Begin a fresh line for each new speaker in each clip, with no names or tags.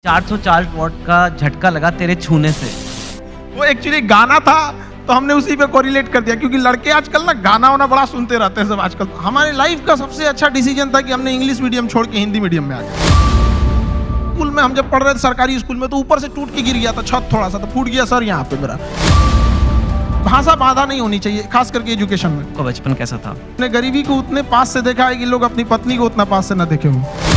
404 what का झटका लगा तेरे छूने से।
वो एक्चुअली गाना था तो हमने उसी पे कोरिलेट कर दिया, क्योंकि लड़के आजकल ना गाना वाना बड़ा सुनते रहते हैं सब आजकल। हमारे लाइफ का सबसे अच्छा डिसीजन था कि हमने इंग्लिश मीडियम छोड़ के हिंदी मीडियम में आ गए। स्कूल में हम जब पढ़ रहे थे सरकारी स्कूल में, तो ऊपर से टूट के गिर गया था छत, थोड़ा सा तो फूट गया सर यहाँ पे मेरा। भाषा बाधा नहीं होनी चाहिए, खास करके एजुकेशन में।
तो बचपन कैसा था?
अपने गरीबी को उतने पास से देखा है कि लोग अपनी पत्नी को उतना पास से ना देखे हो।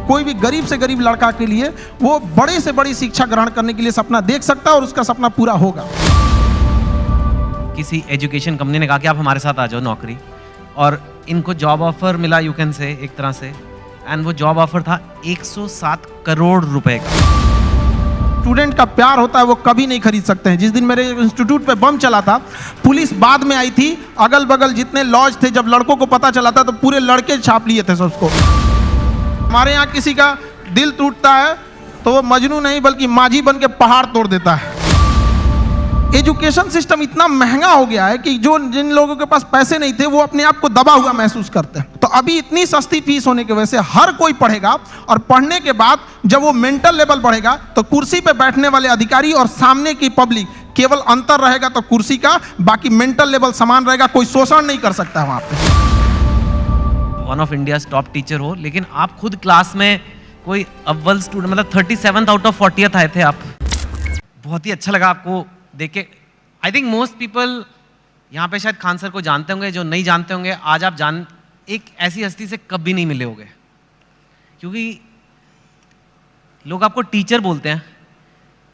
कोई भी गरीब से गरीब लड़का के लिए वो बड़े से बड़ी शिक्षा ग्रहण करने के लिए सपना देख सकता है और उसका सपना पूरा होगा।
किसी एजुकेशन कंपनी ने कहा कि आप हमारे साथ आ जाओ नौकरी, और इनको जॉब ऑफर मिला, यू कैन से एक तरह से, एंड वो जॉब ऑफर था 107 करोड़ रुपए का।
स्टूडेंट का प्यार होता है वो कभी नहीं खरीद सकते हैं। जिस दिन मेरे इंस्टीट्यूट पे बम चला था, पुलिस बाद में आई थी, अगल बगल जितने लॉज थे, जब लड़कों को पता चला था तो पूरे लड़के छाप लिए थे सबको। हमारे यहाँ किसी का दिल टूटता है तो वो मजनू नहीं बल्कि माझी बन के पहाड़ तोड़ देता है। एजुकेशन सिस्टम इतना महंगा हो गया है कि जो जिन लोगों के पास पैसे नहीं थे वो अपने आप को दबा हुआ महसूस करते हैं। तो अभी इतनी सस्ती फीस होने की वजह से हर कोई पढ़ेगा, और पढ़ने के बाद जब वो मेंटल लेवल बढ़ेगा तो कुर्सी पे बैठने वाले अधिकारी और सामने की पब्लिक, केवल अंतर रहेगा तो कुर्सी का, बाकी मेंटल लेवल समान रहेगा। कोई शोषण नहीं कर सकता है वहां पे।
One of India top teacher हो, लेकिन आप खुद क्लास में कोई अव्वल स्टूडेंट, मतलब 37 आउट ऑफ 40th आए थे आप। बहुत ही अच्छा लगा आपको देख के। आई थिंक मोस्ट पीपल यहाँ पे शायद खान सर को जानते होंगे, जो नहीं जानते होंगे आज आप जान, एक ऐसी हस्ती से कभी नहीं मिले होंगे, क्योंकि लोग आपको टीचर बोलते हैं,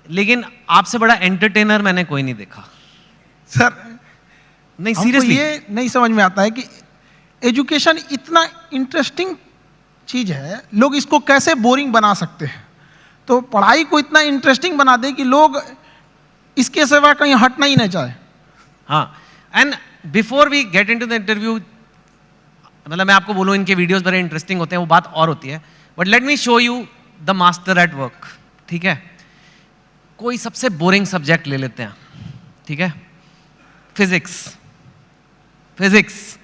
लेकिन आपसे बड़ा एंटरटेनर मैंने कोई नहीं देखा
सर।
नहीं, सीरियसली
ये नहीं समझ में आता है कि एजुकेशन इतना इंटरेस्टिंग चीज है, लोग इसको कैसे बोरिंग बना सकते हैं। तो पढ़ाई को इतना इंटरेस्टिंग बना दे कि लोग इसके सिवा कहीं हटना ही नहीं चाहे।
हाँ, and before we get into the interview, मतलब मैं आपको बोलूँ इनके वीडियोस बड़े इंटरेस्टिंग होते हैं, वो बात और होती है, but let me show you the master at work. ठीक है, कोई सबसे बोरिंग सब्जेक्ट ले लेते हैं, ठीक है, फिजिक्स।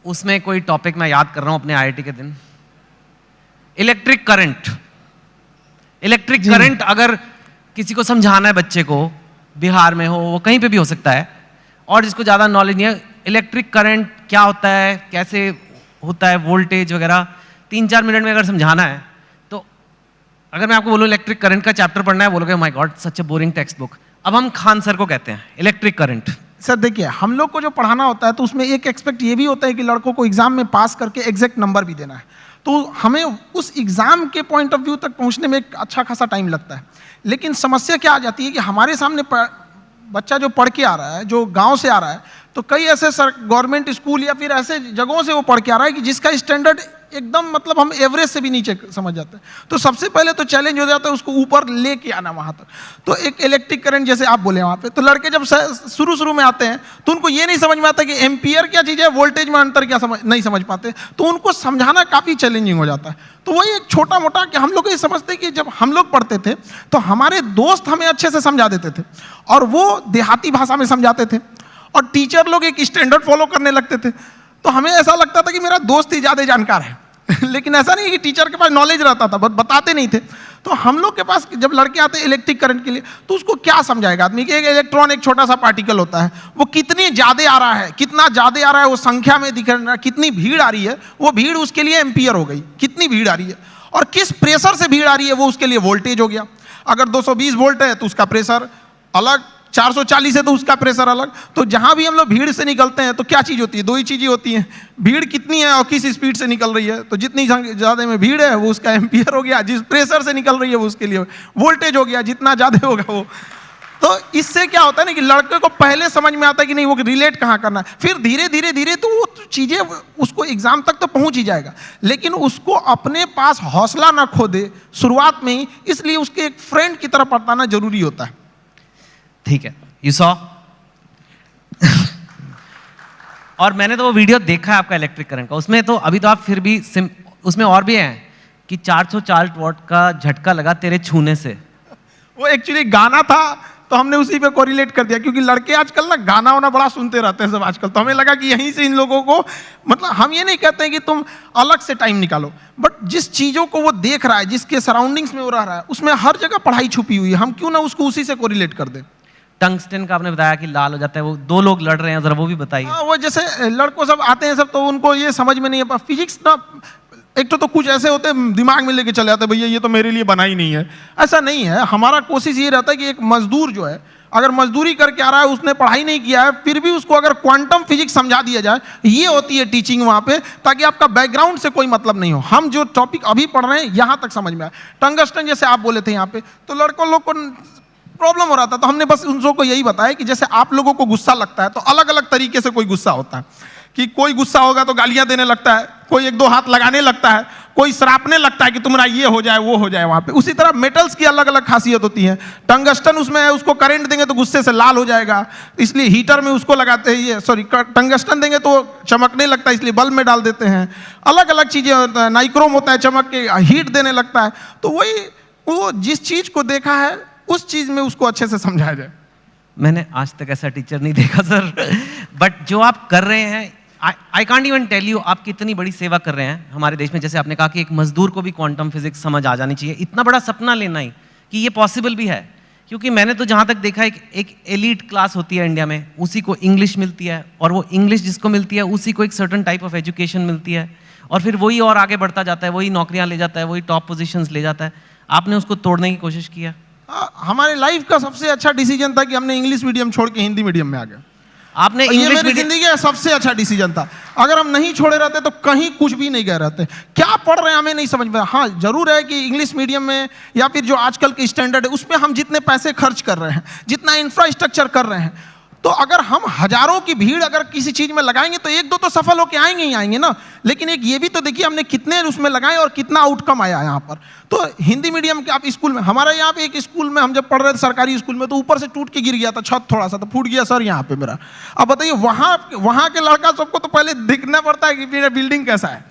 उसमें कोई टॉपिक मैं याद कर रहा हूं अपने आईआईटी के दिन, इलेक्ट्रिक करंट अगर किसी को समझाना है बच्चे को, बिहार में हो, वो कहीं पे भी हो सकता है, और जिसको ज़्यादा नॉलेज नहीं है, इलेक्ट्रिक करंट क्या होता है, कैसे होता है, वोल्टेज वगैरह 3-4 मिनट में अगर समझाना है, तो अगर मैं आपको बोलूँ इलेक्ट्रिक करंट का चैप्टर पढ़ना है, बोलोगे my God such A boring text book. अब हम खान सर को कहते हैं इलेक्ट्रिक करंट।
सर देखिए, हम लोग को जो पढ़ाना होता है तो उसमें एक एक्सपेक्ट ये भी होता है कि लड़कों को एग्जाम में पास करके एग्जैक्ट नंबर भी देना है। तो हमें उस एग्जाम के पॉइंट ऑफ व्यू तक पहुंचने में एक अच्छा खासा टाइम लगता है। लेकिन समस्या क्या आ जाती है कि हमारे सामने बच्चा जो पढ़ के आ रहा है, जो गांव से आ रहा है, तो कई ऐसे गवर्नमेंट स्कूल या फिर ऐसे जगहों से वो पढ़ के आ रहा है कि जिसका स्टैंडर्ड एकदम, मतलब हम एवरेज से भी नीचे समझ जाते हैं। तो सबसे पहले तो चैलेंज हो जाता है उसको ऊपर लेके आना वहां तक। तो एक इलेक्ट्रिक करंट जैसे आप बोले वहां पे, तो लड़के जब शुरू में आते हैं तो उनको ये नहीं समझ में आता कि एम्पियर क्या चीज़ है, वोल्टेज में अंतर क्या नहीं समझ पाते, तो उनको समझाना काफ़ी चैलेंजिंग हो जाता है। तो वही एक छोटा मोटा कि हम लोग ये समझते कि जब हम लोग पढ़ते थे तो हमारे दोस्त हमें अच्छे से समझा देते थे, और वो देहाती भाषा में समझाते थे, और टीचर लोग एक स्टैंडर्ड फॉलो करने लगते थे। तो हमें ऐसा लगता था कि मेरा दोस्त ही ज़्यादा जानकार है। लेकिन ऐसा नहीं कि टीचर के पास नॉलेज रहता था, बट बताते नहीं थे। तो हम लोग के पास जब लड़के आते हैं इलेक्ट्रिक करंट के लिए, तो उसको क्या समझाएगा आदमी कि एक इलेक्ट्रॉन, एक छोटा सा पार्टिकल होता है, वो कितनी ज़्यादा आ रहा है, कितना ज़्यादा आ रहा है, वो संख्या में दिख रहा है, कितनी भीड़ आ रही है, वो भीड़ उसके लिए एम्पियर हो गई, कितनी भीड़ आ रही है, और किस प्रेशर से भीड़ आ रही है वो उसके लिए वोल्टेज हो गया। अगर 220 वोल्ट है तो उसका प्रेशर अलग, 440 है तो उसका प्रेशर अलग। तो जहां भी हम लोग भीड़ से निकलते हैं तो क्या चीज़ होती है, दो ही चीज़ें होती हैं, भीड़ कितनी है और किस स्पीड से निकल रही है। तो जितनी ज़्यादा में भीड़ है वो उसका एम्पियर हो गया, जिस प्रेशर से निकल रही है वो उसके लिए वोल्टेज हो गया, जितना ज़्यादा होगा वो। तो इससे क्या होता है ना कि लड़के को पहले समझ में आता है कि नहीं वो रिलेट कहाँ करना है, फिर धीरे धीरे तो वो चीज़ें उसको एग्जाम तक तो पहुँच ही जाएगा, लेकिन उसको अपने पास हौसला ना खो दे शुरुआत में ही, इसलिए उसके एक फ्रेंड की तरह बताना जरूरी होता है।
ठीक है, यू सॉ और मैंने तो वो वीडियो देखा है आपका इलेक्ट्रिक करंट का, उसमें तो अभी तो आप फिर भी उसमें और भी हैं कि 404 वॉट का झटका लगा तेरे छूने से।
वो एक्चुअली गाना था तो हमने उसी पे कोरिलेट कर दिया, क्योंकि लड़के आजकल ना गाना वाना बड़ा सुनते रहते हैं सब आजकल, तो हमें लगा कि यहीं से इन लोगों को, मतलब हम ये नहीं कहते हैं कि तुम अलग से टाइम निकालो, बट जिस चीज़ों को वो देख रहा है, जिसके सराउंडिंग्स में वो रह रहा है, उसमें हर जगह पढ़ाई छुपी हुई है, हम क्यों ना उसको उसी से कोरिलेट कर दें।
टंगस्टन का आपने बताया कि लाल हो जाता है, वो दो लोग लड़ रहे हैं, जरा वो भी बताइए।
वो जैसे लड़कों सब आते हैं सब, तो उनको ये समझ में नहीं है फिजिक्स ना, एक तो कुछ ऐसे होते हैं दिमाग में लेके चले आते हैं, भैया ये तो मेरे लिए बना ही नहीं है। ऐसा नहीं है, हमारा कोशिश ये रहता है कि एक मजदूर जो है, अगर मजदूरी करके आ रहा है, उसने पढ़ाई नहीं किया है, फिर भी उसको अगर क्वांटम फिजिक्स समझा दिया जाए, ये होती है टीचिंग वहाँ पे, ताकि आपका बैकग्राउंड से कोई मतलब नहीं हो, हम जो टॉपिक अभी पढ़ रहे हैं यहाँ तक समझ में आए। टंगस्टन जैसे आप बोले थे यहाँ पे, तो लड़कों लोग को प्रॉब्लम हो रहा था, तो हमने बस उन लोगों को यही बताया कि जैसे आप लोगों को गुस्सा लगता है, तो अलग अलग तरीके से कोई गुस्सा होता है, कि कोई गुस्सा होगा तो गालियां देने लगता है, कोई एक दो हाथ लगाने लगता है, कोई सरापने लगता है कि तुम्हारा ये हो जाए वो हो जाए वहां पे। उसी तरह मेटल्स की अलग अलग खासियत होती है। टंगस्टन उसमें है, उसको करंट देंगे तो गुस्से से लाल हो जाएगा, इसलिए हीटर में उसको लगाते हैं, ये सॉरी टंगस्टन देंगे तो चमकने लगता है, इसलिए बल्ब में डाल देते हैं। अलग अलग चीजें होता है, नाइक्रोम होता है, चमक के हीट देने लगता है। तो वही वो जिस चीज को देखा है उस चीज में उसको अच्छे से समझाया जाए।
मैंने आज तक ऐसा टीचर नहीं देखा सर, बट जो आप कर रहे हैं, I can't even tell you आप कितनी बड़ी सेवा कर रहे हैं हमारे देश में। जैसे आपने कहा कि एक मजदूर को भी क्वांटम फिजिक्स समझ आ जानी चाहिए, इतना बड़ा सपना लेना ही कि ये पॉसिबल भी है। क्योंकि मैंने तो जहाँ तक देखा है, एक एलीट क्लास होती है इंडिया में, उसी को इंग्लिश मिलती है, और वो इंग्लिश जिसको मिलती है उसी को एक सर्टन टाइप ऑफ एजुकेशन मिलती है, और फिर वही और आगे बढ़ता जाता है, वही नौकरियाँ ले जाता है, वही टॉप पोजिशंस ले जाता है। आपने उसको तोड़ने की कोशिश किया?
हमारे लाइफ का सबसे अच्छा डिसीजन था कि हमने इंग्लिश मीडियम छोड़ के हिंदी मीडियम में आ गए।
आपने
ये मेरी जिंदगी का सबसे अच्छा डिसीजन था। अगर हम नहीं छोड़े रहते तो कहीं कुछ भी नहीं गए रहते। क्या पढ़ रहे हैं हमें नहीं समझ में। हाँ जरूर है कि इंग्लिश मीडियम में या फिर जो आजकल के स्टैंडर्ड है उसमें हम जितने पैसे खर्च कर रहे हैं, जितना इंफ्रास्ट्रक्चर कर रहे हैं, तो अगर हम हजारों की भीड़ अगर किसी चीज में लगाएंगे तो एक दो तो सफल होके आएंगे ही आएंगे ना। लेकिन एक ये भी तो देखिए हमने कितने उसमें लगाए और कितना आउटकम आया यहाँ पर। तो हिंदी मीडियम के आप स्कूल में, हमारे यहाँ पे एक स्कूल में हम जब पढ़ रहे थे सरकारी स्कूल में, तो ऊपर से टूट के गिर गया था छत, थोड़ा सा तो फूट गया सर यहाँ पे मेरा। अब बताइए वहाँ के लड़का सबको तो पहले दिखना पड़ता है कि मेरा बिल्डिंग कैसा है।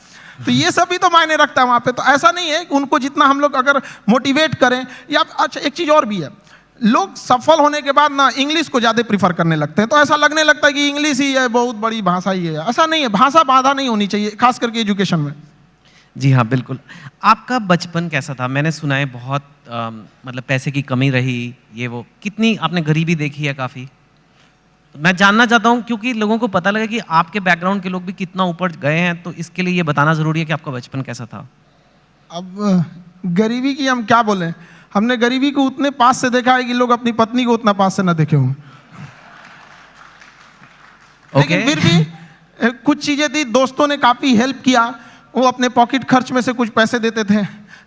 तो ये सब भी तो मायने रखता है वहाँ पे। तो ऐसा नहीं है कि उनको जितना हम लोग अगर मोटिवेट करें, या अच्छा एक चीज़ और भी है, लोग सफल होने के बाद ना इंग्लिश को ज़्यादा प्रीफर करने लगते हैं। तो ऐसा लगने लगता है कि इंग्लिश ही है बहुत बड़ी भाषा ही है। ऐसा नहीं है, भाषा बाधा नहीं होनी चाहिए, खास करके एजुकेशन में।
जी हाँ बिल्कुल। आपका बचपन कैसा था? मैंने सुना है बहुत मतलब पैसे की कमी रही, ये वो, कितनी आपने गरीबी देखी है काफ़ी। तो मैं जानना चाहता हूँ क्योंकि लोगों को पता लगे कि आपके बैकग्राउंड के लोग भी कितना ऊपर गए हैं, तो इसके लिए ये बताना ज़रूरी है कि आपका बचपन कैसा था।
अब गरीबी की हम क्या बोलें, हमने गरीबी को उतने पास से देखा है कि लोग अपनी पत्नी को उतना पास से ना देखे होंगे। लेकिन फिर भी कुछ चीजें थी, दोस्तों ने काफी हेल्प किया, वो अपने पॉकेट खर्च में से कुछ पैसे देते थे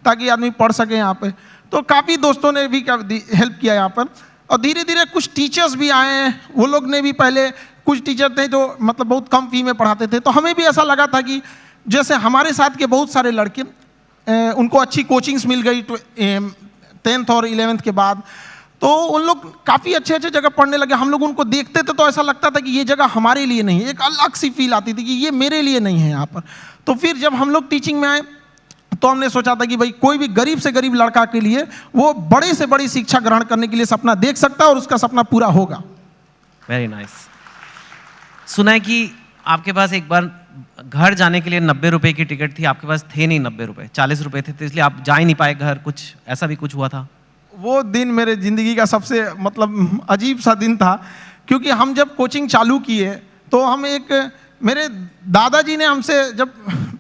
ताकि आदमी पढ़ सके यहाँ पे। तो काफी दोस्तों ने भी हेल्प किया यहाँ पर। और धीरे धीरे कुछ टीचर्स भी आए हैं, वो लोग ने भी, पहले कुछ टीचर थे जो मतलब बहुत कम फी में पढ़ाते थे, तो हमें भी ऐसा लगा था कि जैसे हमारे साथ के बहुत सारे लड़के उनको अच्छी कोचिंग्स मिल गई 10th और 11th के बाद, तो उन लोग काफ़ी अच्छे अच्छे जगह पढ़ने लगे। हम लोग उनको देखते थे तो ऐसा लगता था कि ये जगह हमारे लिए नहीं है, एक अलग सी फील आती थी कि ये मेरे लिए नहीं है यहाँ पर। तो फिर जब हम लोग टीचिंग में आए तो हमने सोचा था कि भाई कोई भी गरीब से गरीब लड़का के लिए वो बड़े से बड़ी शिक्षा ग्रहण करने के लिए सपना देख सकता है और उसका सपना पूरा होगा।
Very nice. सुना है कि आपके पास एक बार घर जाने के लिए 90 रुपए की टिकट थी, आपके पास थे नहीं 90 रुपए, 40 रुपए थे, तो इसलिए आप जा ही नहीं पाए घर, कुछ ऐसा भी कुछ हुआ था? वो
दिन मेरे ज़िंदगी का सबसे मतलब अजीब सा दिन था, क्योंकि हम जब कोचिंग चालू किए तो हम मेरे दादाजी ने हमसे, जब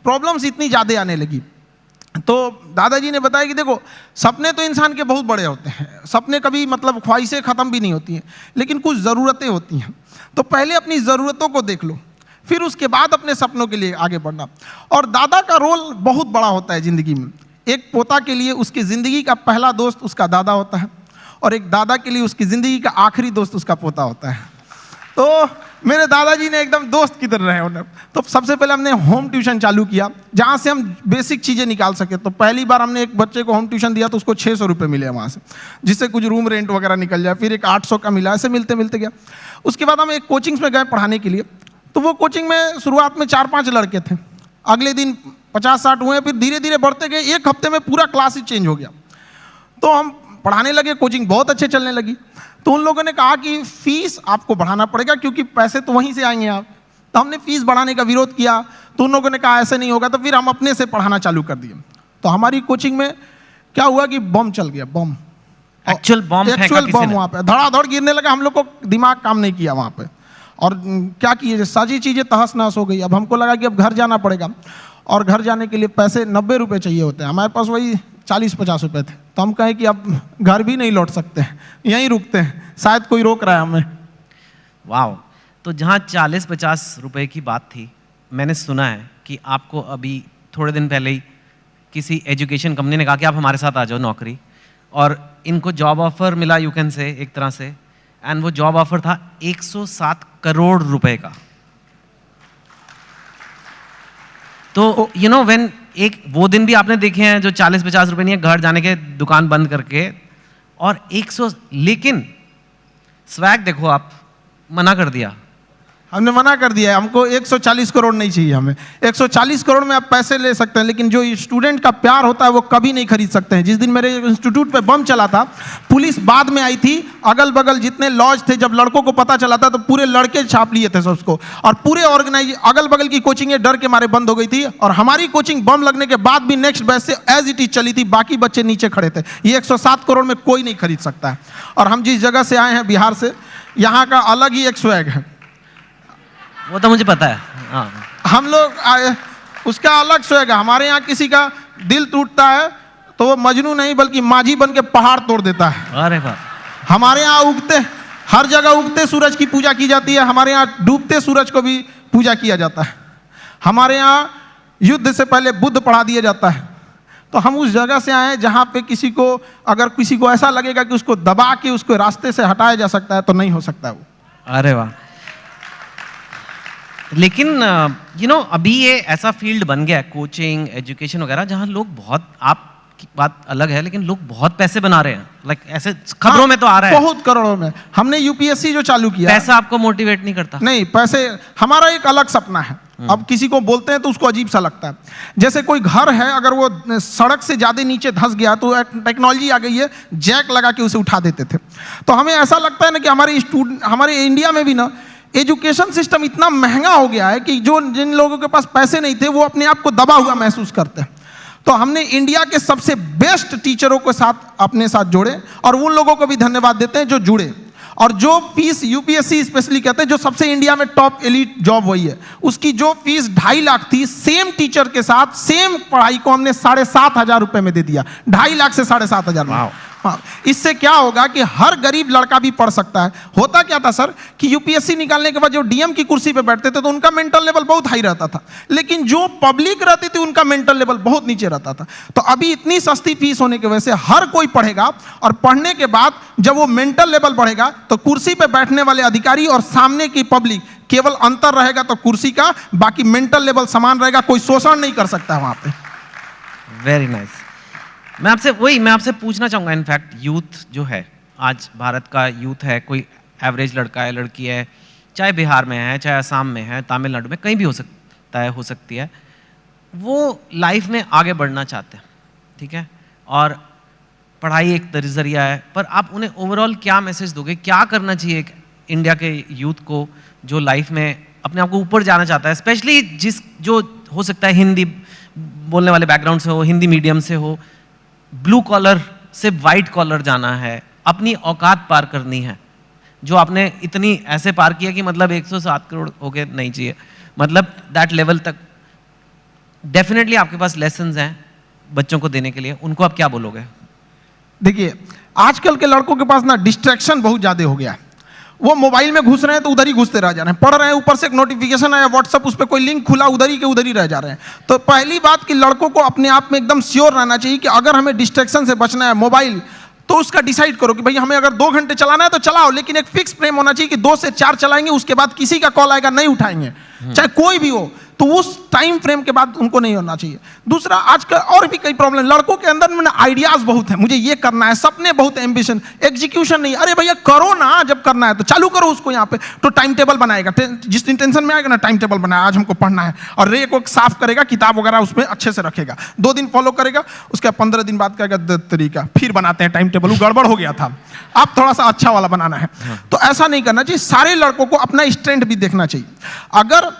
प्रॉब्लम्स इतनी ज़्यादा आने लगी तो दादाजी ने बताया कि देखो सपने तो इंसान के बहुत बड़े होते हैं, सपने कभी मतलब ख्वाहिशें ख़त्म भी नहीं होती हैं, लेकिन कुछ ज़रूरतें होती हैं। तो पहले अपनी ज़रूरतों को देख लो, फिर उसके बाद अपने सपनों के लिए आगे बढ़ना। और दादा का रोल बहुत बड़ा होता है ज़िंदगी में। एक पोता के लिए उसकी ज़िंदगी का पहला दोस्त उसका दादा होता है, और एक दादा के लिए उसकी ज़िंदगी का आखिरी दोस्त उसका पोता होता है। तो मेरे दादाजी ने एकदम दोस्त की तरह रहे उन्हें। तो सबसे पहले हमने होम ट्यूशन चालू किया, जहाँ से हम बेसिक चीज़ें निकाल सके। तो पहली बार हमने एक बच्चे को होम ट्यूशन दिया तो उसको 600 रुपये मिले वहाँ से, जिससे कुछ रूम रेंट वगैरह निकल जाए। फिर एक 800 का मिला, ऐसे मिलते मिलते गया। उसके बाद हम एक कोचिंग्स में गए पढ़ाने के लिए। तो वो कोचिंग में शुरुआत में 4-5 लड़के थे, अगले दिन 50-60 हुए, फिर धीरे धीरे बढ़ते गए। एक हफ्ते में पूरा क्लास ही चेंज हो गया। तो हम पढ़ाने लगे, कोचिंग बहुत अच्छे चलने लगी। तो उन लोगों ने कहा कि फीस आपको बढ़ाना पड़ेगा क्योंकि पैसे तो वहीं से आएंगे आप। तो हमने फीस बढ़ाने का विरोध किया, तो उन लोगों ने कहा ऐसे नहीं होगा, तो फिर हम अपने से पढ़ाना चालू कर दिए। तो हमारी कोचिंग में क्या हुआ कि बम चल गया, बम,
एक्चुअल बम
वहाँ पे धड़ाधड़ गिरने लगा। हम लोग को दिमाग काम नहीं किया वहाँ पे, और क्या किए, सारी चीज़ें तहस नहस हो गई। अब हमको लगा कि अब घर जाना पड़ेगा, और घर जाने के लिए पैसे 90 रुपये चाहिए होते हैं, हमारे पास वही 40-50 रुपये थे। तो हम कहें कि अब घर भी नहीं लौट सकते, यहीं रुकते हैं, शायद कोई रोक रहा है हमें।
वाह। तो जहाँ 40-50 रुपए की बात थी, मैंने सुना है कि आपको अभी थोड़े दिन पहले ही किसी एजुकेशन कंपनी ने कहा कि आप हमारे साथ आ जाओ नौकरी, और इनको जॉब ऑफर मिला, यू कैन से, एक तरह से, एंड वो जॉब ऑफर था 107 करोड़ रुपए का। तो यू नो व्हेन, एक वो दिन भी आपने देखे हैं जो 40-50 रुपए नहीं है, घर जाने के दुकान बंद करके, और 100, लेकिन स्वैग देखो, आप मना कर दिया।
हमने मना कर दिया है, हमको 140 करोड़ नहीं चाहिए। हमें 140 करोड़ में आप पैसे ले सकते हैं, लेकिन जो स्टूडेंट का प्यार होता है वो कभी नहीं खरीद सकते हैं। जिस दिन मेरे इंस्टीट्यूट पे बम चला था, पुलिस बाद में आई थी, अगल बगल जितने लॉज थे, जब लड़कों को पता चला था तो पूरे लड़के छाप लिए थे सबको, और पूरे ऑर्गेनाइज अगल बगल की कोचिंगें डर के मारे बंद हो गई थी। और हमारी कोचिंग बम लगने के बाद भी नेक्स्ट बैच से एज इट इज चली थी, बाकी बच्चे नीचे खड़े थे। ये 107 करोड़ में कोई नहीं खरीद सकता है। और हम जिस जगह से आए हैं, बिहार से, यहाँ का अलग ही एक स्वैग है,
वो तो मुझे पता है। हाँ,
हम लोग आए, उसका अलग स्वैग है। हमारे यहाँ किसी का दिल टूटता है तो वो मजनू नहीं बल्कि माझी बन के पहाड़ तोड़ देता है।
अरे वाह।
हमारे यहाँ उगते, हर जगह उगते सूरज की पूजा की जाती है, हमारे यहाँ डूबते सूरज को भी पूजा किया जाता है। हमारे यहाँ युद्ध से पहले बुद्ध पढ़ा दिया जाता है। तो हम उस जगह से आए हैं जहाँ पे किसी को, अगर किसी को ऐसा लगेगा कि उसको दबा के उसको रास्ते से हटाया जा सकता है, तो नहीं हो सकता है वो।
अरे वाह। लेकिन यू नो अभी ये ऐसा फील्ड बन गया है, कोचिंग, एजुकेशन वगैरह, जहाँ लोग बहुत, आपकी बात अलग है, लेकिन लोग बहुत पैसे बना रहे हैं। लाइक ऐसे खबरों में तो आ रहा है
बहुत करोड़ों में। हमने यूपीएससी जो चालू किया,
पैसा आपको मोटिवेट नहीं करता?
नहीं, पैसे हमारा एक अलग सपना है। अब किसी को बोलते हैं तो उसको अजीब सा लगता है। जैसे कोई घर है, अगर वो सड़क से ज्यादा नीचे धंस गया तो टेक्नोलॉजी आ गई है, जैक लगा के उसे उठा देते थे। तो हमें ऐसा लगता है ना कि हमारे इंडिया में भी ना एजुकेशन सिस्टम इतना महंगा हो गया है कि जो जिन लोगों के पास पैसे नहीं थे वो अपने आप को दबा हुआ महसूस करते हैं। तो हमने इंडिया के सबसे बेस्ट टीचरों के साथ अपने साथ जोड़े, और उन लोगों को भी धन्यवाद देते हैं जो जुड़े। और जो फीस यूपीएससी स्पेशली कहते हैं, जो सबसे इंडिया में टॉप एलीट जॉब वही है, उसकी जो फीस 2.5 लाख थी, सेम टीचर के साथ सेम पढ़ाई को हमने 7,500 रुपए में दे दिया। 2.5 लाख से 7,500 में। हाँ, इससे क्या होगा कि हर गरीब लड़का भी पढ़ सकता है। होता क्या था सर कि यूपीएससी निकालने के बाद जो डीएम की कुर्सी पे बैठते थे तो उनका मेंटल लेवल बहुत हाई रहता था, लेकिन जो पब्लिक रहती थी उनका मेंटल लेवल बहुत नीचे रहता था। तो अभी इतनी सस्ती फीस होने की वजह से हर कोई पढ़ेगा, और पढ़ने के बाद जब वो मेंटल लेवल बढ़ेगा तो कुर्सी पे बैठने वाले अधिकारी और सामने की पब्लिक, केवल अंतर रहेगा तो कुर्सी का, बाकी मेंटल लेवल समान रहेगा, कोई शोषण नहीं कर सकता है वहां पे।
Very nice. मैं आपसे पूछना चाहूँगा, इनफैक्ट यूथ जो है, आज भारत का यूथ है, कोई एवरेज लड़का है, लड़की है, चाहे बिहार में है, चाहे असम में है, तमिलनाडु में, कहीं भी हो सकती है, वो लाइफ में आगे बढ़ना चाहते हैं, ठीक है, और पढ़ाई एक जरिया है, पर आप उन्हें ओवरऑल क्या मैसेज दोगे? क्या करना चाहिए एक इंडिया के यूथ को जो लाइफ में अपने आप को ऊपर जाना चाहता है, स्पेशली जो हो सकता है हिंदी बोलने वाले बैकग्राउंड से हो, हिंदी मीडियम से हो, ब्लू कॉलर से वाइट कॉलर जाना है, अपनी औकात पार करनी है, जो आपने इतनी ऐसे पार किया कि मतलब 107 करोड़ हो गए नहीं चाहिए, मतलब दैट लेवल तक डेफिनेटली आपके पास लेसन्स हैं बच्चों को देने के लिए, उनको आप क्या बोलोगे?
देखिए, आजकल के लड़कों के पास ना डिस्ट्रैक्शन बहुत ज़्यादा हो गया है। वो मोबाइल में घुस रहे हैं तो उधर ही घुसते रह जा रहे हैं, पढ़ रहे हैं, ऊपर से एक नोटिफिकेशन आया व्हाट्सएप, उस पर कोई लिंक खुला, उधर ही के उधर ही रह जा रहे हैं। तो पहली बात कि लड़कों को अपने आप में एकदम श्योर रहना चाहिए कि अगर हमें डिस्ट्रैक्शन से बचना है मोबाइल, तो उसका डिसाइड करो कि भाई हमें अगर 2 घंटे चलाना है तो चलाओ, लेकिन एक फिक्स फ्रेम होना चाहिए कि 2 से 4 चलाएंगे, उसके बाद किसी का कॉल आएगा नहीं उठाएंगे, चाहे कोई भी हो। तो उस टाइम फ्रेम के बाद उनको नहीं होना चाहिए। दूसरा, आजकल और भी कई प्रॉब्लम, लड़कों के अंदर में आइडियाज बहुत है, मुझे ये करना है, सपने बहुत, एम्बिशन, एग्जीक्यूशन नहीं। अरे भैया करो ना, जब करना है तो चालू करो उसको। यहाँ पे तो टाइम टेबल बनाएगा, जिस दिन टेंशन में आएगा ना, टाइम टेबल बनाया, आज हमको पढ़ना है, और रे को साफ करेगा, किताब वगैरह उसमें अच्छे से रखेगा, 2 दिन फॉलो करेगा, उसके 15 दिन बाद कहेगा तरीका, फिर बनाते हैं टाइम टेबल, वो गड़बड़ हो गया था, आप थोड़ा सा अच्छा वाला बनाना है। तो ऐसा नहीं करना चाहिए। सारे लड़कों को अपना स्ट्रेंथ भी देखना चाहिए। अगर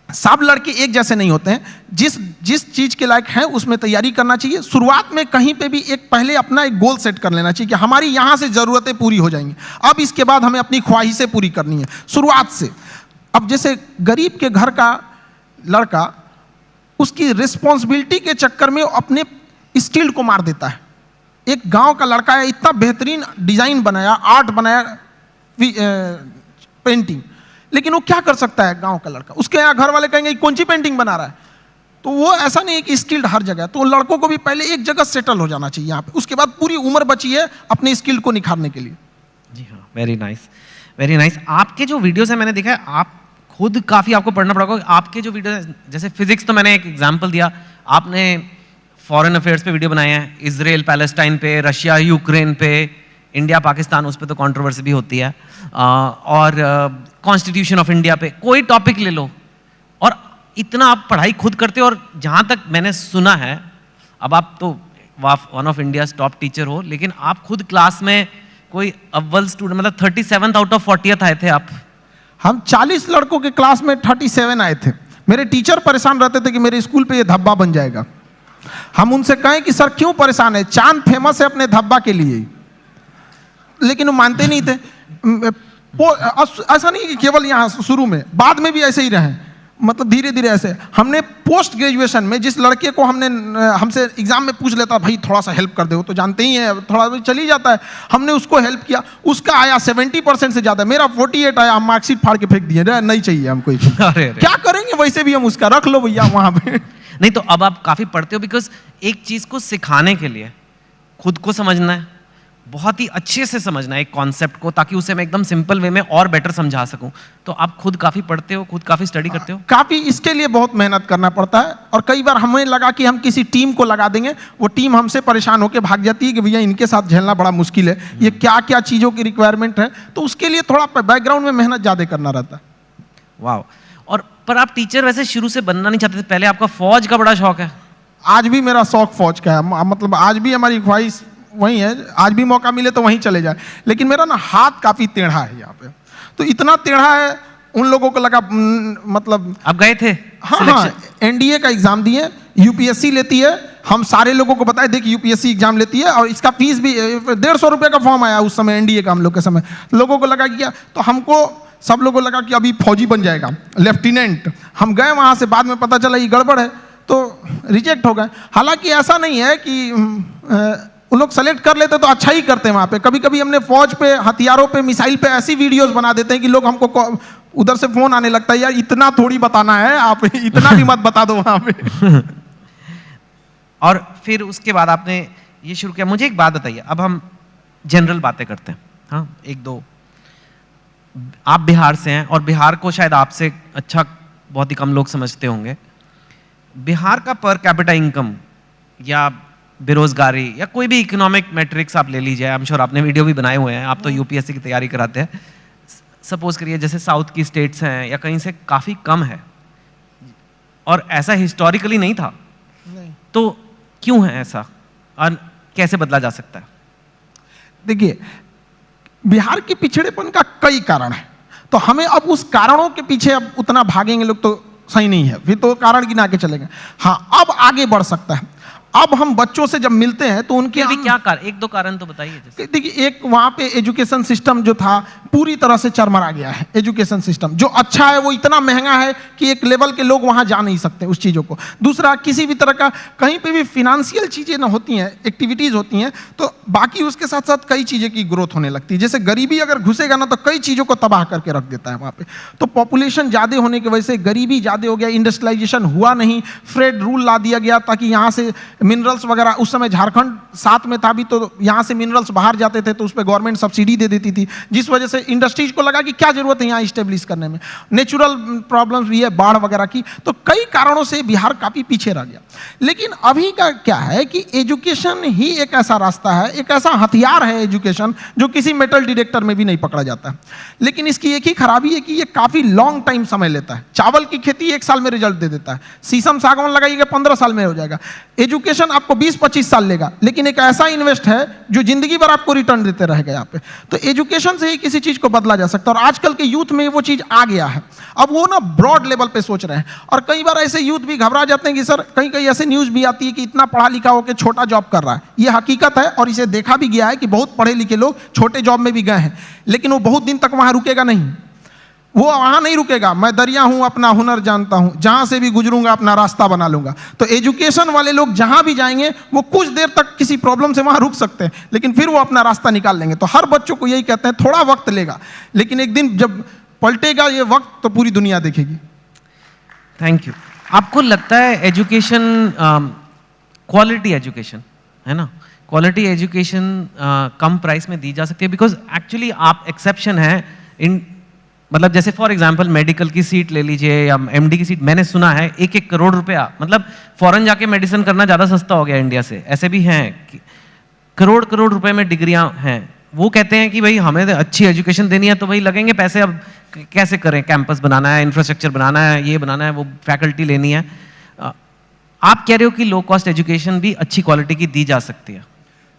सब लड़के एक जैसे नहीं होते हैं, जिस चीज के लायक हैं उसमें तैयारी करना चाहिए। शुरुआत में कहीं पे भी पहले अपना एक गोल सेट कर लेना चाहिए कि हमारी यहां से जरूरतें पूरी हो जाएंगी, अब इसके बाद हमें अपनी ख्वाहिशें पूरी करनी है शुरुआत से। अब जैसे गरीब के घर का लड़का उसकी रिस्पॉन्सिबिलिटी के चक्कर में अपने स्किल को मार देता है। एक गांव का लड़का है, इतना बेहतरीन डिजाइन बनाया, आर्ट बनाया, पेंटिंग, लेकिन वो क्या कर सकता है गांव का लड़का? उसके यहाँ घर वाले कहेंगे कौन सी पेंटिंग बना रहा है? तो वो ऐसा नहीं है कि स्किल्ड हर जगह। तो लड़कों को भी पहले एक जगह सेटल हो जाना चाहिए यहाँ पे, उसके बाद पूरी उम्र बची है अपने स्किल को निखारने के लिए।
जी हाँ, वेरी नाइस, वेरी नाइस। आपके जो वीडियोस है मैंने देखा है, आप खुद काफ़ी आपको पढ़ना पड़ेगा। आपके जो वीडियोस, जैसे फिजिक्स तो मैंने एक एग्जाम्पल दिया, आपने फॉरेन अफेयर्स पे वीडियो बनाए हैं, इजराइल पैलेस्टाइन पे, रशिया यूक्रेन पे, इंडिया पाकिस्तान, उस पर तो कंट्रोवर्सी भी होती है, और कॉन्स्टिट्यूशन ऑफ इंडिया पे, कोई टॉपिक ले लो, और इतना आप पढ़ाई खुद करते हो। और जहाँ तक मैंने सुना है, अब आप तो one of India top teacher हो, लेकिन आप खुद क्लास में कोई अव्वल स्टूडेंट, मतलब 37 आउट ऑफ 40 आए थे आप।
हम 40 लड़कों के क्लास में 37 आए थे। मेरे टीचर परेशान रहते थे कि मेरे स्कूल पे ये धब्बा बन जाएगा। हम उनसे कहें कि सर क्यों परेशान है, चांद फेमस है अपने धब्बा के लिए, लेकिन वो मानते नहीं थे। ऐसा नहीं कि केवल यहाँ शुरू में, बाद में भी ऐसे ही रहे, मतलब धीरे धीरे ऐसे। हमने पोस्ट ग्रेजुएशन में जिस लड़के को हमसे एग्जाम में पूछ लेता, भाई थोड़ा सा हेल्प कर दो, तो जानते ही हैं थोड़ा चली जाता है, हमने उसको हेल्प किया, उसका आया 70% से ज्यादा, मेरा 48 आया, हम मार्कशीट फाड़ के फेंक दिए, नहीं चाहिए हमको। क्या करेंगे, वैसे भी हम उसका रख लो भैया वहां पे।
नहीं तो अब आप काफी पढ़ते हो, बिकॉज एक चीज को सिखाने के लिए खुद को समझना है, बहुत ही अच्छे से समझना है एक कॉन्सेप्ट को, ताकि उसे मैं एकदम सिंपल वे में और बेटर समझा सकूं। तो आप खुद काफी पढ़ते हो, खुद काफी स्टडी करते हो?
काफी, इसके लिए बहुत मेहनत करना पड़ता है। और कई बार हमें लगा कि हम किसी टीम को लगा देंगे, वो टीम हमसे परेशान होकर भाग जाती है कि भैया इनके साथ झेलना बड़ा मुश्किल है, ये क्या क्या चीजों की रिक्वायरमेंट है। तो उसके लिए थोड़ा बैकग्राउंड में मेहनत ज्यादा करना रहता है।
वाह। और पर आप टीचर वैसे शुरू से बनना नहीं चाहते थे, पहले आपका फौज का बड़ा शौक है?
आज भी मेरा शौक फौज का है, मतलब आज भी हमारी ख्वाहिश वही है, आज भी मौका मिले तो वहीं चले जाए। लेकिन मेरा ना हाथ काफी टेढ़ा है यहाँ पे, तो इतना टेढ़ा है, उन लोगों को लगा मतलब।
आप गए थे?
हाँ, एनडीए का एग्जाम दिए, यूपीएससी लेती है, हम सारे लोगों को बताए देखिए यूपीएससी एग्जाम लेती है, और इसका फीस भी 150 रुपये का फॉर्म आया उस समय एनडीए का, हम लोग के समय। लोगों को लगा कि तो हमको, सब लोगों को लगा कि अभी फौजी बन जाएगा, लेफ्टिनेंट। हम गए वहाँ से, बाद में पता चला ये गड़बड़ है, तो रिजेक्ट हो गए। हालांकि ऐसा नहीं है कि उन लोग सेलेक्ट कर लेते तो अच्छा ही करते हैं वहाँ पे। कभी कभी हमने फौज पे, हथियारों पे, मिसाइल पे ऐसी वीडियोस बना देते हैं कि लोग हमको उधर से फोन आने लगता है, यार इतना थोड़ी बताना है, आप इतना भी मत बता दो वहाँ पे।
और फिर उसके बाद आपने ये शुरू किया। मुझे एक बात बताइए, अब हम जनरल बातें करते हैं, हाँ एक दो। आप बिहार से हैं, और बिहार को शायद आपसे अच्छा बहुत ही कम लोग समझते होंगे। बिहार का पर कैपिटा इनकम या बेरोजगारी या कोई भी इकोनॉमिक मैट्रिक्स आप ले लीजिए, आई एम श्योर आपने वीडियो भी बनाए हुए हैं, आप तो यूपीएससी की तैयारी कराते हैं। सपोज करिए जैसे साउथ की स्टेट्स हैं या कहीं से काफ़ी कम है, और ऐसा हिस्टोरिकली नहीं था,
नहीं।
तो क्यों है ऐसा और कैसे बदला जा सकता है?
देखिए, बिहार के पिछड़ेपन का कई कारण है, तो हमें अब उस कारणों के पीछे अब उतना भागेंगे लोग तो सही नहीं है, फिर तो कारण गिना के चलेंगे। हाँ, अब आगे बढ़ सकता है। अब हम बच्चों से जब मिलते हैं तो उनके
क्या कारण, एक दो कारण तो बताइए।
देखिए, एक वहाँ पे एजुकेशन सिस्टम जो था पूरी तरह से चरमरा गया है। एजुकेशन सिस्टम जो अच्छा है वो इतना महंगा है कि एक लेवल के लोग वहाँ जा नहीं सकते उस चीज़ों को। दूसरा, किसी भी तरह का कहीं पे भी फिनेंशियल चीज़ें ना होती हैं, एक्टिविटीज़ होती हैं, तो बाकी उसके साथ साथ कई चीज़ें की ग्रोथ होने लगती है। जैसे गरीबी अगर घुसेगा ना तो कई चीज़ों को तबाह करके रख देता है वहाँ पे। तो पॉपुलेशन ज़्यादा होने की वजह से गरीबी ज़्यादा हो गया, इंडस्ट्रियलाइजेशन हुआ नहीं, फ्रेड रूल ला दिया गया ताकि यहाँ से मिनरल्स वगैरह, उस समय झारखंड साथ में था भी तो यहाँ से मिनरल्स बाहर जाते थे तो उस पर गवर्नमेंट सब्सिडी दे देती थी, जिस वजह से इंडस्ट्रीज को लगा कि क्या जरूरत है यहाँ इस्टेब्लिश करने में। नेचुरल प्रॉब्लम्स भी है, बाढ़ वगैरह की, तो कई कारणों से बिहार काफ़ी पीछे रह गया। लेकिन अभी का क्या है कि एजुकेशन ही एक ऐसा रास्ता है, एक ऐसा हथियार है एजुकेशन जो किसी मेटल डिटेक्टर में भी नहीं पकड़ा जाता है। लेकिन इसकी एक ही खराबी है कि ये काफ़ी लॉन्ग टाइम समय लेता है। चावल की खेती 1 साल में रिजल्ट दे देता है, शीशम सागवान लगाइएगा 15 साल में हो जाएगा। एजुकेशन आपको 20-25 साल लेगा, लेकिन एक ऐसा इन्वेस्ट है जो जिंदगी भर आपको रिटर्न देते रहेगा यहाँ पे। तो एजुकेशन से ही किसी चीज़ को बदला जा सकता है, और आजकल के यूथ में वो चीज़ आ गया है। अब वो ना ब्रॉड लेवल पे सोच रहे हैं, और कई बार ऐसे यूथ भी घबरा जाते हैं कि सर कहीं कहीं ऐसे न्यूज़ भी आती है कि इतना पढ़ा लिखा होकर छोटा जॉब कर रहा है। ये हकीकत है और इसे देखा भी गया है कि बहुत पढ़े लिखे लोग छोटे जॉब में भी गए हैं, लेकिन वो बहुत दिन तक वहाँ रुकेगा नहीं, वो वहाँ नहीं रुकेगा। मैं दरिया हूँ, अपना हुनर जानता हूँ, जहाँ से भी गुजरूंगा अपना रास्ता बना लूंगा। तो एजुकेशन वाले लोग जहाँ भी जाएंगे वो कुछ देर तक किसी प्रॉब्लम से वहाँ रुक सकते हैं, लेकिन फिर वो अपना रास्ता निकाल लेंगे। तो हर बच्चों को यही कहते हैं, थोड़ा वक्त लेगा, लेकिन एक दिन जब पलटेगा ये वक्त तो पूरी दुनिया देखेगी।
Thank you. आपको लगता है एजुकेशन, क्वालिटी एजुकेशन है ना, क्वालिटी एजुकेशन कम प्राइस में दी जा सकती है? बिकॉज एक्चुअली आप एक्सेप्शन है इन, मतलब जैसे फॉर एग्जांपल मेडिकल की सीट ले लीजिए या एमडी की सीट, मैंने सुना है 1-1 करोड़ रुपया, मतलब फॉरेन जाके मेडिसिन करना ज़्यादा सस्ता हो गया इंडिया से। ऐसे भी हैं कि करोड़ रुपए में डिग्रियां हैं। वो कहते हैं कि भाई हमें अच्छी एजुकेशन देनी है तो भाई लगेंगे पैसे, अब कैसे करें, कैंपस बनाना है, इंफ्रास्ट्रक्चर बनाना है, ये बनाना है, वो फैकल्टी लेनी है। आप कह रहे हो कि लो कॉस्ट एजुकेशन भी अच्छी क्वालिटी की दी जा सकती है?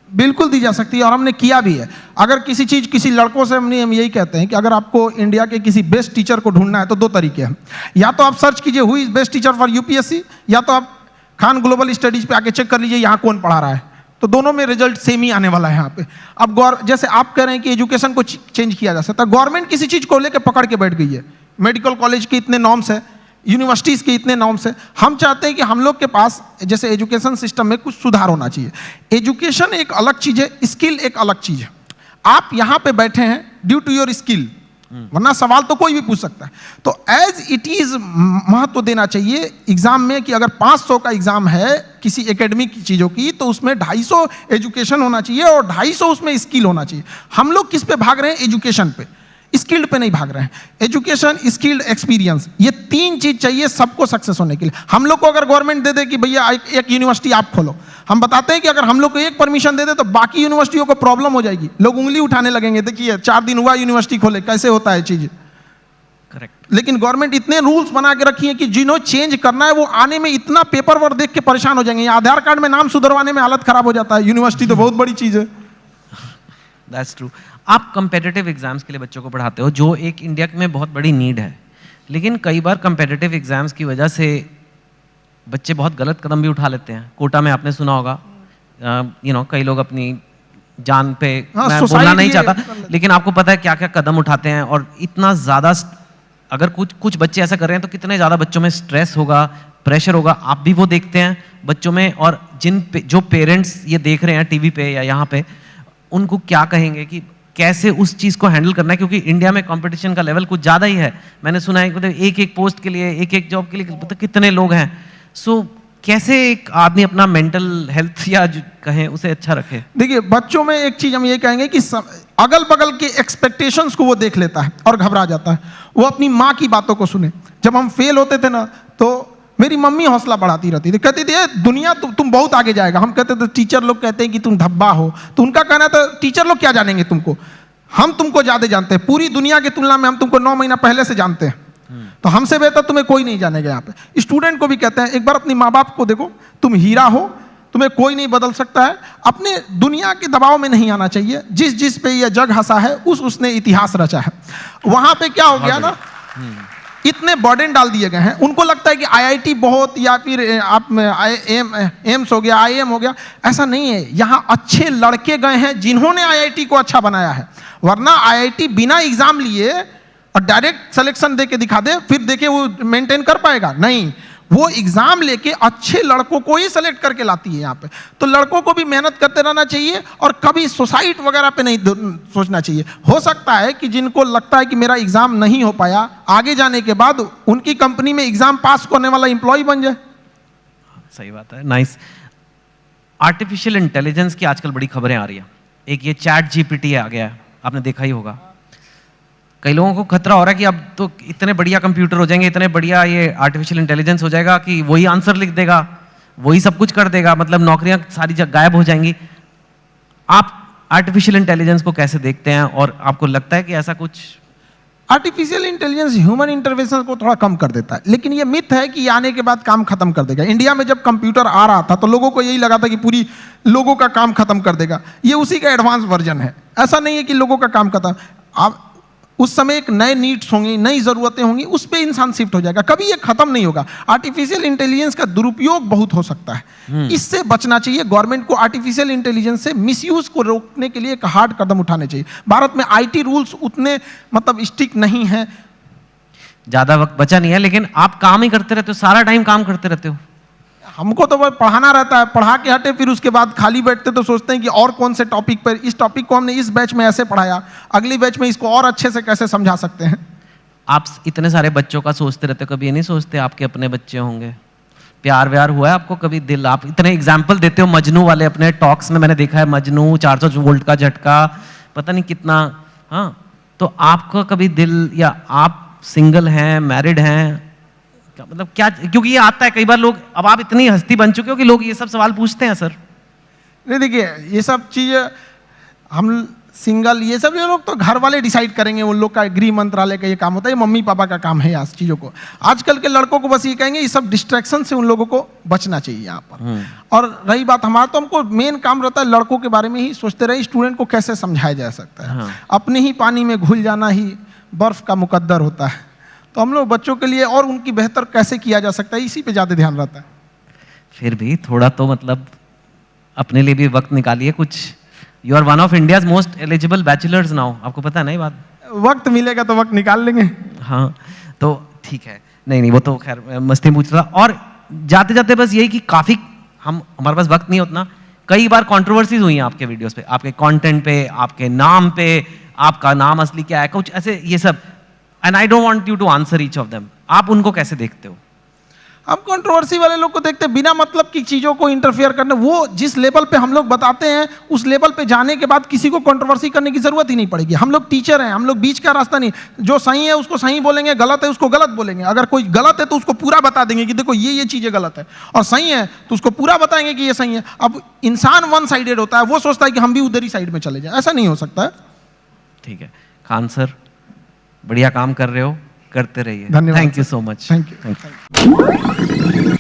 बिल्कुल दी जा सकती है, और हमने किया भी है। अगर किसी चीज़, किसी लड़कों से हम यही कहते हैं कि अगर आपको इंडिया के किसी बेस्ट टीचर को ढूंढना है तो 2 तरीके हैं। या तो आप सर्च कीजिए who is best teacher for UPSC, या तो आप खान ग्लोबल स्टडीज पे आके चेक कर लीजिए यहाँ कौन पढ़ा रहा है, तो दोनों में रिजल्ट सेम ही आने वाला है यहाँ पे। अब जैसे आप कह रहे हैं कि एजुकेशन को चेंज किया जा सकता है, गवर्नमेंट किसी चीज़ को लेकर पकड़ के बैठ गई है। मेडिकल कॉलेज के इतने नॉर्म्स है, यूनिवर्सिटीज़ के इतने नॉर्म्स है। हम चाहते हैं कि हम लोग के पास जैसे एजुकेशन सिस्टम में कुछ सुधार होना चाहिए। एजुकेशन एक अलग चीज़ है, स्किल एक अलग चीज़ है। आप यहाँ पे बैठे हैं ड्यू टू योर स्किल, वरना सवाल तो कोई भी पूछ सकता है। तो एज इट इज महत्व देना चाहिए एग्जाम में कि अगर 500 का एग्जाम है किसी एकेडमिक चीज़ों की, तो उसमें 250 एजुकेशन होना चाहिए और 250 उसमें स्किल होना चाहिए। हम लोग किस पे भाग रहे हैं? एजुकेशन पे, स्किल्ड पे नहीं भाग रहे हैं। एजुकेशन, स्किल्ड, एक्सपीरियंस, ये 3 चीज चाहिए सबको सक्सेस होने के लिए। हम लोग को अगर गवर्नमेंट दे दे कि भैया एक यूनिवर्सिटी आप खोलो, हम बताते हैं कि अगर हम लोग को एक परमिशन दे दे तो बाकी यूनिवर्सिटियों को प्रॉब्लम हो जाएगी, लोग उंगली उठाने लगेंगे, देखिए 4 दिन हुआ यूनिवर्सिटी खोले, कैसे होता है चीज।
करेक्ट।
लेकिन गवर्नमेंट इतने रूल्स बना के रखी है कि जिन्हों चेंज करना है वो आने में इतना पेपर वर्क देख के परेशान हो जाएंगे। आधार कार्ड में नाम सुधरवाने में हालत खराब हो जाता है, यूनिवर्सिटी तो बहुत बड़ी चीज है।
That's true. आप कंपेटिटिव एग्जाम्स के लिए बच्चों को पढ़ाते हो, जो एक इंडिया में बहुत बड़ी नीड है, लेकिन कई बार कंपेटिटिव एग्जाम्स की वजह से बच्चे बहुत गलत कदम भी उठा लेते हैं। कोटा में आपने सुना होगा, कई लोग अपनी जान पे, मैं बोलना नहीं चाहता, लेकिन आपको पता है क्या क्या कदम उठाते हैं। और इतना ज़्यादा, अगर कुछ बच्चे ऐसा कर रहे हैं तो कितने ज़्यादा बच्चों में स्ट्रेस होगा, प्रेशर होगा, आप भी वो देखते हैं बच्चों में। और जो पेरेंट्स ये देख रहे हैं टीवी पे या यहाँ पे, उनको क्या कहेंगे कि कैसे उस चीज़ को हैंडल करना है? क्योंकि इंडिया में कंपटीशन का लेवल कुछ ज़्यादा ही है। मैंने सुना है मतलब एक पोस्ट के लिए, एक जॉब के लिए मतलब कितने लोग हैं। सो कैसे एक आदमी अपना मेंटल हेल्थ या कहें उसे अच्छा रखे? देखिए, बच्चों में एक चीज़ हम ये कहेंगे कि अगल बगल के एक्सपेक्टेशंस को वो देख लेता है और घबरा जाता है। वो अपनी माँ की बातों को सुने। जब हम फेल होते थे ना, तो मेरी मम्मी हौसला बढ़ाती रहती थी, कहती थी दुनिया तुम बहुत आगे जाएगा। हम कहते थे टीचर लोग कहते हैं कि तुम धब्बा हो, तो उनका कहना था टीचर लोग क्या जानेंगे तुमको, हम तुमको ज़्यादा जानते हैं, पूरी दुनिया की तुलना में हम तुमको 9 महीना पहले से जानते हैं, तो हमसे बेहतर तुम्हें कोई नहीं जानेगा। यहाँ पे स्टूडेंट को भी कहते हैं एक बार अपनी माँ बाप को देखो, तुम हीरा हो, तुम्हें कोई नहीं बदल सकता है। अपने दुनिया के दबाव में नहीं आना चाहिए। जिस पे यह जग हंसा है उसने इतिहास रचा है। वहाँ पे क्या हो गया ना, इतने बर्डन डाल दिए गए हैं, उनको लगता है कि आईआईटी बहुत, या फिर आप एम्स हो गया, आईएम हो गया। ऐसा नहीं है, यहाँ अच्छे लड़के गए हैं जिन्होंने आईआईटी को अच्छा बनाया है। वरना आईआईटी बिना एग्जाम लिए और डायरेक्ट सिलेक्शन दे के दिखा दे, फिर देखे वो मेंटेन कर पाएगा? नहीं।
वो एग्जाम लेके अच्छे लड़कों को ही सेलेक्ट करके लाती है यहाँ पे। तो लड़कों को भी मेहनत करते रहना चाहिए और कभी सुसाइड वगैरह पे नहीं सोचना चाहिए। हो सकता है कि जिनको लगता है कि मेरा एग्जाम नहीं हो पाया, आगे जाने के बाद उनकी कंपनी में एग्जाम पास करने वाला एम्प्लॉय बन जाए।
सही बात है, नाइस। आर्टिफिशियल इंटेलिजेंस की आजकल बड़ी खबरें आ रही है। एक ये चैट जीपीटी आ गया है, आपने देखा ही होगा। कई लोगों को खतरा हो रहा है कि अब तो इतने बढ़िया कंप्यूटर हो जाएंगे, इतने बढ़िया ये आर्टिफिशियल इंटेलिजेंस हो जाएगा कि वही आंसर लिख देगा, वही सब कुछ कर देगा, मतलब नौकरियां सारी गायब हो जाएंगी। आप आर्टिफिशियल इंटेलिजेंस को कैसे देखते हैं और आपको लगता है कि ऐसा कुछ?
आर्टिफिशियल इंटेलिजेंस ह्यूमन इंटरवेंशन को थोड़ा कम कर देता है, लेकिन ये मिथ है कि आने के बाद काम खत्म कर देगा। इंडिया में जब कंप्यूटर आ रहा था तो लोगों को यही लगा था कि पूरी लोगों का काम खत्म कर देगा। ये उसी का एडवांस वर्जन है। ऐसा नहीं है कि लोगों का काम खत्म, आप उस समय एक नए नीड्स होंगी, नई ज़रूरतें होंगी, उस पर इंसान शिफ्ट हो जाएगा, कभी ये खत्म नहीं होगा। आर्टिफिशियल इंटेलिजेंस का दुरुपयोग बहुत हो सकता है, इससे बचना चाहिए। गवर्नमेंट को आर्टिफिशियल इंटेलिजेंस से मिसयूज को रोकने के लिए एक हार्ड कदम उठाने चाहिए। भारत में आईटी रूल्स उतने मतलब स्ट्रिक्ट नहीं है।
ज़्यादा वक्त बचा नहीं है, लेकिन आप काम ही करते रहते हो, सारा टाइम काम करते रहते हो।
हमको तो बस पढ़ाना रहता है, पढ़ा के हटे फिर उसके बाद खाली बैठते तो सोचते हैं कि और कौन से टॉपिक पर, इस टॉपिक को हमने इस बैच में ऐसे पढ़ाया, अगली बैच में इसको और अच्छे से कैसे समझा सकते हैं।
आप इतने सारे बच्चों का सोचते रहते हो, कभी ये नहीं सोचते आपके अपने बच्चे होंगे? प्यार व्यार हुआ है आपको कभी दिल? आप इतने एग्जाम्पल देते हो मजनू वाले अपने टॉक्स में, मैंने देखा है मजनू 400 वोल्ट का झटका, पता नहीं कितना। हाँ, तो आपका कभी दिल, या आप सिंगल हैं, मैरिड हैं, मतलब क्या? क्योंकि ये आता है कई बार, लोग, अब आप इतनी हस्ती बन चुके हो कि लोग ये सब सवाल पूछते हैं सर।
नहीं देखिए, ये सब चीज़ हम सिंगल, ये सब लोग तो घर वाले डिसाइड करेंगे, उन लोग का गृह मंत्रालय का ये काम होता है, ये मम्मी पापा का काम है इस चीज़ों को। आजकल के लड़कों को बस ये कहेंगे, ये सब डिस्ट्रैक्शन से उन लोगों को बचना चाहिए यहाँ पर। और रही बात हमारा, तो हमको मेन काम रहता है लड़कों के बारे में ही सोचते रहे, स्टूडेंट को कैसे समझाया जा सकता है। अपने ही पानी में घुल जाना ही बर्फ का मुकद्दर होता है। तो हम लोग बच्चों के लिए और उनकी बेहतर कैसे किया जा सकता है, इसी पे ज़्यादा ध्यान रहता है।
फिर भी थोड़ा तो मतलब अपने लिए भी वक्त निकालिए कुछ। You are one of India's most eligible bachelors now, आपको पता है ना ये बात?
वक्त मिलेगा तो वक्त निकाल लेंगे।
हाँ, तो ठीक है। नहीं, वो तो खैर मस्ती पूछ रहा। और जाते जाते बस यही कि काफ़ी हमारे पास वक्त नहीं उतना, कई बार कंट्रोवर्सीज हुई हैं आपके वीडियोस पे, आपके कंटेंट पे, आपके नाम पे, आपका नाम असली क्या है, कुछ ऐसे ये सब। And I don't want you to answer each of them. आप उनको कैसे देखते हो?
हम कंट्रोवर्सी वाले लोग को देखते हैं, बिना मतलब की चीज़ों को इंटरफेयर करने। वो जिस लेवल पे हम लोग बताते हैं, उस लेवल पे जाने के बाद किसी को कंट्रोवर्सी करने की जरूरत ही नहीं पड़ेगी। हम लोग टीचर हैं, हम लोग बीच का रास्ता नहीं। जो सही है उसको सही बोलेंगे, गलत है उसको गलत बोलेंगे। अगर कोई गलत है तो उसको पूरा बता देंगे कि देखो ये चीज़ें गलत है, और सही है तो उसको पूरा बताएंगे कि ये सही है। अब इंसान वन साइडेड होता है, वो सोचता है कि हम भी उधर ही साइड में चले जाए, ऐसा नहीं हो सकता है।
ठीक है खान सर, बढ़िया काम कर रहे हो, करते रहिए।
धन्यवाद।
Thank you so much.
Thank you.